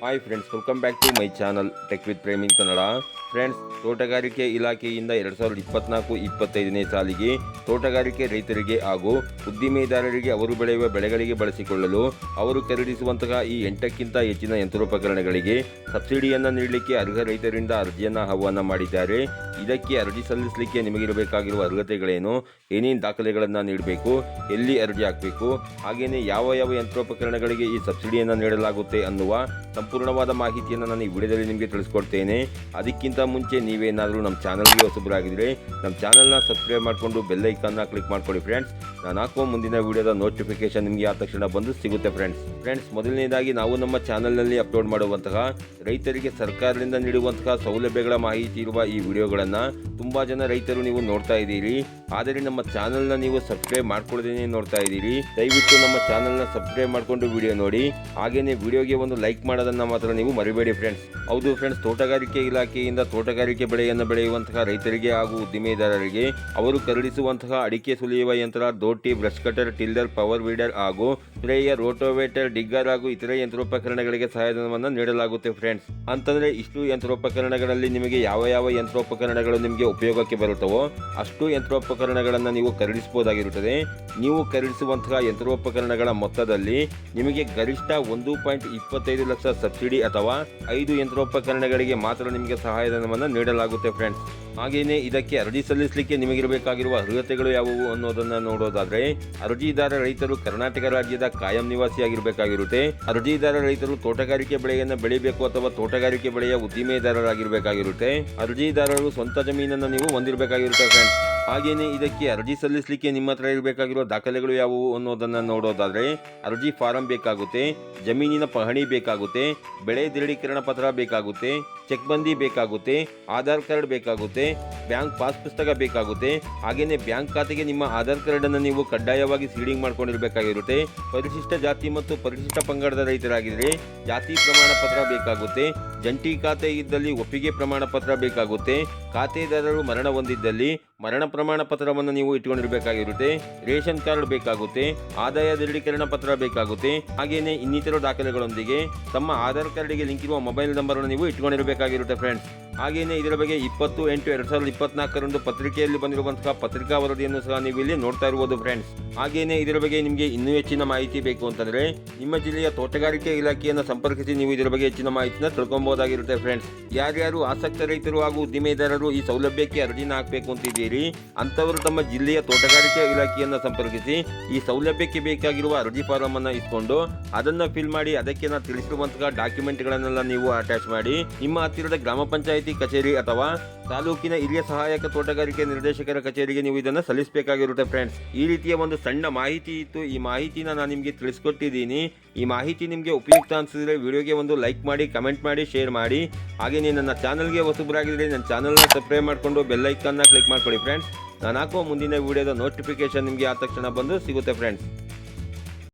Hi friends, welcome back to my channel tech with ಪ್ರೇಮಿನ್ Kannada. Friends, ತೋಟಗಾರಿಕೆ ಇಲಾಖೆಯಿಂದ 2024-25ನೇ ಸಾಲಿಗೆ ತೋಟಗಾರಿಕೆ ರೈತರಿಗೆ ಹಾಗೂ ಉದ್ದಿಮೆದಾರರಿಗೆ ಅವರು ಬೆಳೆಯುವ ಬೆಳೆಗಳಿಗೆ ಬಳಸಿಕೊಳ್ಳಲು ಅವರು ಖರೀದಿಸುವಂತಹ ಈ 8ಕ್ಕಿಂತ ಹೆಚ್ಚಿನ ಯಂತ್ರೋಪಕರಣಗಳಿಗೆ ಸಬ್ಸಿಡಿಯನ್ನು ನೀಡಲಿಕ್ಕೆ ಅರ್ಹ ರೈತರಿಂದ ಅರ್ಜಿಯನ್ನು ಆಹ್ವಾನ ಮಾಡಿದ್ದಾರೆ. ಇದಕ್ಕೆ ಅರ್ಜಿ ಸಲ್ಲಿಸಲಿಕ್ಕೆ ನಿಮಗಿರಬೇಕಾಗಿರುವ ಅರ್ಹತೆಗಳೇನು, ಏನೇನು ದಾಖಲೆಗಳನ್ನು ನೀಡಬೇಕು, ಎಲ್ಲಿ ಅರ್ಜಿ ಹಾಕಬೇಕು, ಹಾಗೆಯೇ ಯಾವ ಯಾವ ಯಂತ್ರೋಪಕರಣಗಳಿಗೆ ಈ ಸಬ್ಸಿಡಿಯನ್ನು ನೀಡಲಾಗುತ್ತೆ ಅನ್ನುವ ಸಂಪೂರ್ಣವಾದ ಮಾಹಿತಿಯನ್ನು ನಾನು ಈ ವಿಡಿಯೋದಲ್ಲಿ ನಿಮಗೆ ತಿಳಿಸ್ಕೊಡ್ತೇನೆ. ಅದಕ್ಕಿಂತ ಮುಂಚೆ ನೀವೇನಾದರೂ ನಮ್ಮ ಚಾನಲ್ಗೆ ಹೊಸಬರಾಗಿದ್ದರೆ ನಮ್ಮ ಚಾನಲ್ನ ಸಬ್ಸ್ಕ್ರೈಬ್ ಮಾಡಿಕೊಂಡು ಬೆಲ್ ಐಕಾನ್ನ ಕ್ಲಿಕ್ ಮಾಡ್ಕೊಳ್ಳಿ ಫ್ರೆಂಡ್ಸ್. ನಾನು ಹಾಕುವ ಮುಂದಿನ ವಿಡಿಯೋದ ನೋಟಿಫಿಕೇಶನ್ ನಿಮಗೆ ಆ ತಕ್ಷಣ ಬಂದು ಸಿಗುತ್ತೆ ಫ್ರೆಂಡ್ಸ್. ಮೊದಲನೇದಾಗಿ ನಾವು ನಮ್ಮ ಚಾನಲ್ನಲ್ಲಿ ಅಪ್ಲೋಡ್ ಮಾಡುವಂತಹ ರೈತರಿಗೆ ಸರ್ಕಾರದಿಂದ ನೀಡುವಂತಹ ಸೌಲಭ್ಯಗಳ ಮಾಹಿತಿ ಇರುವ ಈ ವಿಡಿಯೋಗಳನ್ನು ತುಂಬ ಜನ ರೈತರು ನೀವು ನೋಡ್ತಾ ಇದ್ದೀರಿ. ಆದರೆ ನಮ್ಮ ಚಾನಲ್ನ ನೀವು ಸಬ್ಸ್ಕ್ರೈಬ್ ಮಾಡ್ಕೊಳ್ಳದೇನೆ ನೋಡ್ತಾ ಇದ್ದೀರಿ. ದಯವಿಟ್ಟು ನಮ್ಮ ಚಾನಲ್ನ ಸಬ್ಸ್ಕ್ರೈಬ್ ಮಾಡಿಕೊಂಡು ವಿಡಿಯೋ ನೋಡಿ. ಹಾಗೆಯೇ ವಿಡಿಯೋಗೆ ಒಂದು ಲೈಕ್ ಮಾಡೋದನ್ನು ಮಾತ್ರ ನೀವು ಮರಿಬೇಡಿ ಫ್ರೆಂಡ್ಸ್. ಹೌದು ಫ್ರೆಂಡ್ಸ್, ತೋಟಗಾರಿಕೆ ಇಲಾಖೆಯಿಂದ ತೋಟಗಾರಿಕೆ ಬೆಳೆಯನ್ನು ಬೆಳೆಯುವಂತಹ ರೈತರಿಗೆ ಹಾಗೂ ಉದ್ದಿಮೆದಾರರಿಗೆ ಅವರು ಖರೀದಿಸುವಂತಹ ಅಡಿಕೆ ಸುಲಿಯುವ ಯಂತ್ರ, ದೋಟಿ, brush cutter, tiller, power weeder ಹಾಗೂ ಸ್ಪ್ರೇಯರ್, ರೋಟೋವೇಟರ್, ಡಿಗ್ಗರ್ ಹಾಗೂ ಇತರೆ ಯಂತ್ರೋಪಕರಣಗಳಿಗೆ ಸಹಾಯಧನವನ್ನು ನೀಡಲಾಗುತ್ತೆ ಫ್ರೆಂಡ್ಸ್. ಅಂತಂದರೆ ಇಷ್ಟು ಯಂತ್ರೋಪಕರಣಗಳಲ್ಲಿ ನಿಮಗೆ ಯಾವ ಯಾವ ಯಂತ್ರೋಪಕರಣಗಳು ನಿಮಗೆ ಉಪಯೋಗಕ್ಕೆ ಬರುತ್ತವೋ ಅಷ್ಟು ಯಂತ್ರೋಪಕರಣಗಳನ್ನು ನೀವು ಖರೀದಿಸಬಹುದಾಗಿರುತ್ತದೆ. ನೀವು ಖರೀದಿಸುವಂತಹ ಯಂತ್ರೋಪಕರಣಗಳ ಮೊತ್ತದಲ್ಲಿ ನಿಮಗೆ ಗರಿಷ್ಠ 1.25 ಲಕ್ಷ ಸಬ್ಸಿಡಿ ಅಥವಾ 5 ಯಂತ್ರೋಪಕರಣಗಳಿಗೆ ಮಾತ್ರ ನಿಮಗೆ ಸಹಾಯಧನವನ್ನು ನೀಡಲಾಗುತ್ತೆ ಫ್ರೆಂಡ್ಸ್. ಹಾಗೆಯೇ ಇದಕ್ಕೆ ಅರ್ಜಿ ಸಲ್ಲಿಸಲಿಕ್ಕೆ ನಿಮಗಿರಬೇಕಾಗಿರುವ ಅರ್ಹತೆಗಳು ಯಾವುವು ಅನ್ನೋದನ್ನು ನೋಡೋದಾದರೆ, ಅರ್ಜಿದಾರ ರೈತರು ಕರ್ನಾಟಕ ರಾಜ್ಯದ ಕಾಯಂ ನಿವಾಸಿಯಾಗಿರಬೇಕಾಗಿರುತ್ತೆ. ಅರ್ಜಿದಾರ ರೈತರು ತೋಟಗಾರಿಕೆ ಬೆಳೆಯನ್ನು ಬೆಳಿಬೇಕು ಅಥವಾ ತೋಟಗಾರಿಕೆ ಬೆಳೆಯ ಉದ್ದಿಮೆದಾರರಾಗಿರಬೇಕಾಗಿರುತ್ತೆ. ಅರ್ಜಿದಾರರು ಸ್ವಂತ ಜಮೀನನ್ನು ನೀವು ಹೊಂದಿರಬೇಕಾಗಿರುತ್ತೆ ಫ್ರೆಂಡ್ಸ್. ಹಾಗೆಯೇ ಇದಕ್ಕೆ ಅರ್ಜಿ ಸಲ್ಲಿಸಲಿಕ್ಕೆ ನಿಮ್ಮ ಹತ್ರ ಇರಬೇಕಾಗಿರೋ ದಾಖಲೆಗಳು ಯಾವುವು ಅನ್ನೋದನ್ನು ನೋಡೋದಾದರೆ, ಅರ್ಜಿ ಫಾರಂ ಬೇಕಾಗುತ್ತೆ, ಜಮೀನಿನ ಪಹಣಿ ಬೇಕಾಗುತ್ತೆ, ಬೆಳೆ ದೃಢೀಕರಣ ಪತ್ರ ಬೇಕಾಗುತ್ತೆ, ಚೆಕ್ ಬಂದಿ ಬೇಕಾಗುತ್ತೆ, ಆಧಾರ್ ಕಾರ್ಡ್ ಬೇಕಾಗುತ್ತೆ, ಬ್ಯಾಂಕ್ ಪಾಸ್ ಪುಸ್ತಕ ಬೇಕಾಗುತ್ತೆ. ಹಾಗೆಯೇ ಬ್ಯಾಂಕ್ ಖಾತೆಗೆ ನಿಮ್ಮ ಆಧಾರ್ ಕಾರ್ಡನ್ನು ನೀವು ಕಡ್ಡಾಯವಾಗಿ ಸೀಡಿಂಗ್ ಮಾಡ್ಕೊಂಡಿರಬೇಕಾಗಿರುತ್ತೆ. ಪರಿಶಿಷ್ಟ ಜಾತಿ ಮತ್ತು ಪರಿಶಿಷ್ಟ ಪಂಗಡದ ರೈತರಾಗಿದ್ದರೆ ಜಾತಿ ಪ್ರಮಾಣ ಪತ್ರ ಬೇಕಾಗುತ್ತೆ. ಜಂಟಿ ಖಾತೆ ಇದ್ದಲ್ಲಿ ಒಪ್ಪಿಗೆ ಪ್ರಮಾಣ ಪತ್ರ ಬೇಕಾಗುತ್ತೆ. ಖಾತೆದಾರರು ಮರಣ ಹೊಂದಿದ್ದಲ್ಲಿ ಮರಣ ಪ್ರಮಾಣ ಪತ್ರವನ್ನು ನೀವು ಇಟ್ಕೊಂಡಿರಬೇಕಾಗಿರುತ್ತೆ. ರೇಷನ್ ಕಾರ್ಡ್ ಬೇಕಾಗುತ್ತೆ, ಆದಾಯ ದೃಢೀಕರಣ ಪತ್ರ ಬೇಕಾಗುತ್ತೆ. ಹಾಗೆಯೇ ಇನ್ನಿತರ ದಾಖಲೆಗಳೊಂದಿಗೆ ತಮ್ಮ ಆಧಾರ್ ಕಾರ್ಡ್ಗೆ ಲಿಂಕ್ ಇರುವ ಮೊಬೈಲ್ ನಂಬರನ್ನು ನೀವು ಇಟ್ಕೊಂಡಿರಬೇಕಾಗಿರುತ್ತೆ ಫ್ರೆಂಡ್ಸ್. ಹಾಗೆಯೇ ಇದರ ಬಗ್ಗೆ 20/8/2024 ಪತ್ರಿಕೆಯಲ್ಲಿ ಬಂದಿರುವಂತಹ ಪತ್ರಿಕಾ ವರದಿಯನ್ನು ಸಹ ನೀವು ಇಲ್ಲಿ ನೋಡ್ತಾ ಇರಬಹುದು ಫ್ರೆಂಡ್ಸ್. ಹಾಗೆಯೇ ಇದರ ಬಗ್ಗೆ ನಿಮಗೆ ಇನ್ನೂ ಹೆಚ್ಚಿನ ಮಾಹಿತಿ ಬೇಕು ಅಂತಂದರೆ ನಿಮ್ಮ ಜಿಲ್ಲೆಯ ತೋಟಗಾರಿಕೆ ಇಲಾಖೆಯನ್ನು ಸಂಪರ್ಕಿಸಿ ನೀವು ಇದರ ಬಗ್ಗೆ ಹೆಚ್ಚಿನ ಮಾಹಿತಿನ ತಿಳ್ಕೊಬಹುದಾಗಿರುತ್ತೆ ಫ್ರೆಂಡ್ಸ್. ಯಾರ್ಯಾರು ಆಸಕ್ತ ರೈತರು ಹಾಗೂ ಉದ್ದಿಮೆದಾರರು ಈ ಸೌಲಭ್ಯಕ್ಕೆ ಅರ್ಜಿನ ಹಾಕಬೇಕು ಅಂತಿದ್ದೀರಿ ಅಂಥವರು ತಮ್ಮ ಜಿಲ್ಲೆಯ ತೋಟಗಾರಿಕೆ ಇಲಾಖೆಯನ್ನು ಸಂಪರ್ಕಿಸಿ ಈ ಸೌಲಭ್ಯಕ್ಕೆ ಬೇಕಾಗಿರುವ ಅರ್ಜಿ ಫಾರಂ ಅನ್ನು ಇಸ್ಕೊಂಡು ಅದನ್ನು ಫಿಲ್ ಮಾಡಿ ಅದಕ್ಕೆ ನಾನು ತಿಳಿಸಿರುವಂತಹ ಡಾಕ್ಯುಮೆಂಟ್ಗಳನ್ನೆಲ್ಲ ನೀವು ಅಟ್ಯಾಚ್ ಮಾಡಿ ನಿಮ್ಮ ಹತ್ತಿರದ ಗ್ರಾಮ ಪಂಚಾಯಿತಿ ಕಚೇರಿ ಅಥವಾ ತಾಲೂಕಿನ ಹಿರಿಯ ಸಹಾಯಕ ತೋಟಗಾರಿಕೆ ನಿರ್ದೇಶಕರ ಕಚೇರಿಗೆ ನೀವು ಇದನ್ನು ಸಲ್ಲಿಸಬೇಕಾಗಿರುತ್ತೆ ಫ್ರೆಂಡ್ಸ್. ಈ ರೀತಿಯ ಒಂದು ಸಣ್ಣ ಮಾಹಿತಿ ಇತ್ತು. ಈ ಮಾಹಿತಿನ ನಾನು ನಿಮಗೆ ತಿಳಿಸ್ಕೊಟ್ಟಿದ್ದೀನಿ. ಈ ಮಾಹಿತಿ ನಿಮಗೆ ಉಪಯುಕ್ತ ಅನಿಸಿದ್ರೆ ವಿಡಿಯೋಗೆ ಒಂದು ಲೈಕ್ ಮಾಡಿ, ಕಮೆಂಟ್ ಮಾಡಿ, ಶೇರ್ ಮಾಡಿ. ಹಾಗೆಯೇ ನನ್ನ ಚಾನಲ್ಗೆ ಹೊಸಬರಾಗಿದ್ದರೆ ನನ್ನ ಚಾನಲ್ನ ಸಬ್ಸ್ಕ್ರೈಬ್ ಮಾಡಿಕೊಂಡು ಬೆಲ್ ಐಕಾನ್ನ ಕ್ಲಿಕ್ ಮಾಡ್ಕೊಳ್ಳಿ ಫ್ರೆಂಡ್ಸ್. ನಾನು ಹಾಕುವ ಮುಂದಿನ ವಿಡಿಯೋದ ನೋಟಿಫಿಕೇಶನ್ ನಿಮಗೆ ಆ ತಕ್ಷಣ ಬಂದು ಸಿಗುತ್ತೆ ಫ್ರೆಂಡ್ಸ್.